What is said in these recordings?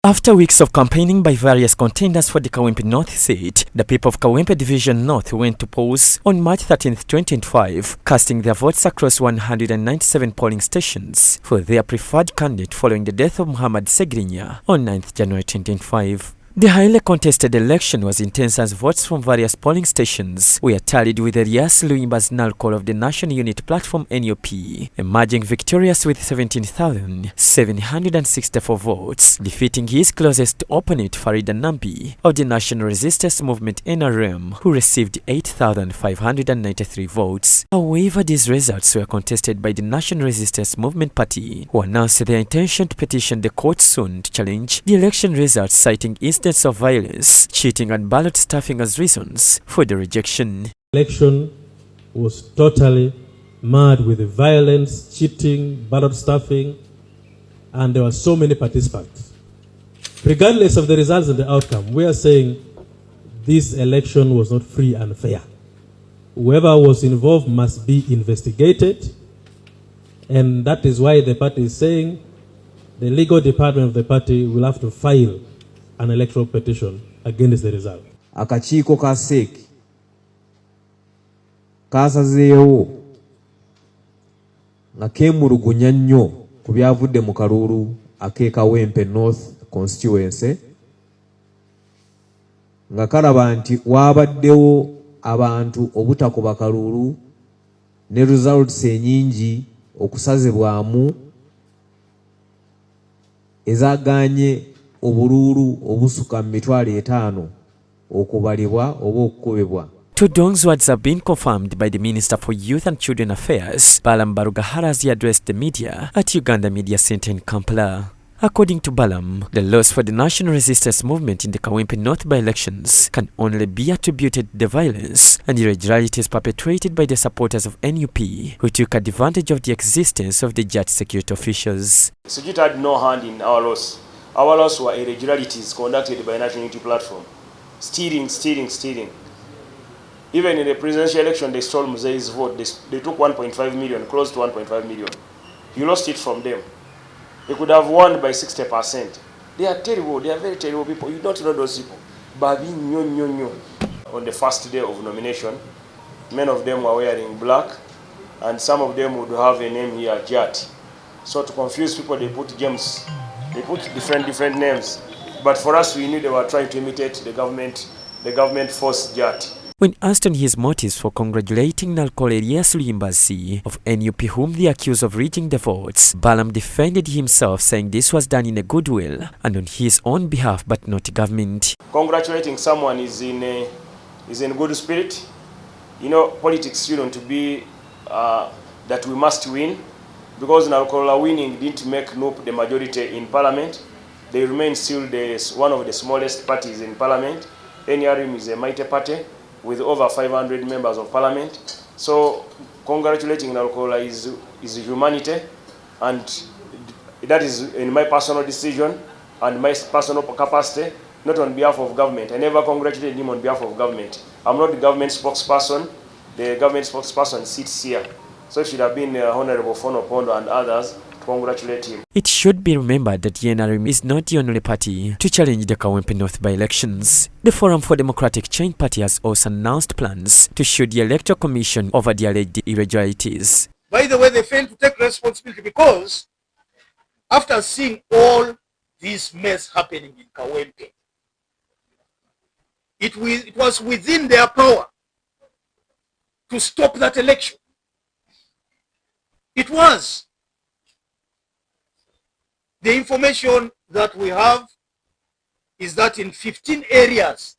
After weeks of campaigning by various contenders for the Kawempe North seat, the people of Kawempe Division North went to polls on March 13, 2025, casting their votes across 197 polling stations for their preferred candidate following the death of Muhammad Segrinya on 9th January 2025. The highly contested election was intense as votes from various polling stations were tallied with Elias Luimba's null call of the National Unity Platform NUP, emerging victorious with 17,764 votes, defeating his closest opponent Farida Nambi of the National Resistance Movement NRM, who received 8,593 votes. However, these results were contested by the National Resistance Movement Party, who announced their intention to petition the court soon to challenge the election results, citing instances of violence, cheating and ballot stuffing as reasons for the rejection. Election was totally mad with the violence, cheating, ballot stuffing, and there were so many participants. Regardless of the results and the outcome, we are saying this election was not free and fair. Whoever was involved must be investigated, and that is why the party is saying the legal department of the party will have to file an electoral petition against the result. Akakiiko ka SEEK kasazeewo nga keemulugunya nnyo ku byavudde mu kalulu ak'e Kawempe North Constituency nga kalaba nti waabaddewo abantu obutakuba kalulu ne results ennyingi okusazibwamu ezaaganye obululu obusuka mu mitwalo 5 okubalibwa oba okukubibwa. Tudong's words have been confirmed by the Minister for Youth and Children Affairs, Balam Barugahara, as he addressed the media at Uganda Media Center in Kampala. According to Balam, the loss for the National Resistance Movement in the Kawempe North by-elections can only be attributed to the violence and irregularities perpetrated by the supporters of NUP, who took advantage of the existence of the judge security officials. Security had no hand in our loss. Our loss were irregularities conducted by National Unity Platform. Stealing. Even in the presidential election, they stole Muzei's vote. They took 1.5 million, close to 1.5 million. He lost it from them. He could have won by 60%. They are terrible. They are very terrible people. You don't know those people. Babi nyo. On the first day of nomination, many of them were wearing black, and some of them would have a name here, Jat. So to confuse people, they put James. They put different names. But for us, we knew they were trying to imitate the government force Jat. When asked on his motives for congratulating Nalkol Elias Luimbazi of NUP, whom they accused of rigging the votes, Balam defended himself, saying this was done in a goodwill and on his own behalf, but not government. Congratulating someone is in good spirit. You know, politics shouldn't be that we must win, because Nalkol winning didn't make NUP the majority in parliament. They remain still one of the smallest parties in parliament. NRM is a mighty party with over 500 members of parliament. So congratulating Nalkola is humanity, and that is in my personal decision and my personal capacity, not on behalf of government. I never congratulated him on behalf of government. I'm not the government spokesperson. The government spokesperson sits here. So it should have been Honorable Fono Pondo and others to congratulate him. It should be remembered that the NRM is not the only party to challenge the Kawempe North by-elections. The Forum for Democratic Change Party has also announced plans to sue the Electoral Commission over the alleged irregularities. By the way, they failed to take responsibility because after seeing all this mess happening in Kawempe, it was within their power to stop that election. It was. The information that we have is that in 15 areas,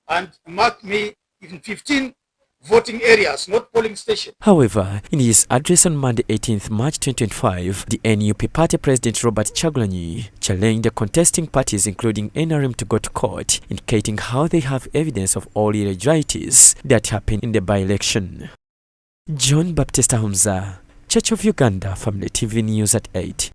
and mark me, in 15 voting areas, not polling stations. However, in his address on Monday 18th March 2025, the NUP party president Robert Chagulanyi challenged the contesting parties, including NRM, to go to court, indicating how they have evidence of all irregularities that happened in the by-election. John Baptista Humza, Church of Uganda, Family TV News at 8.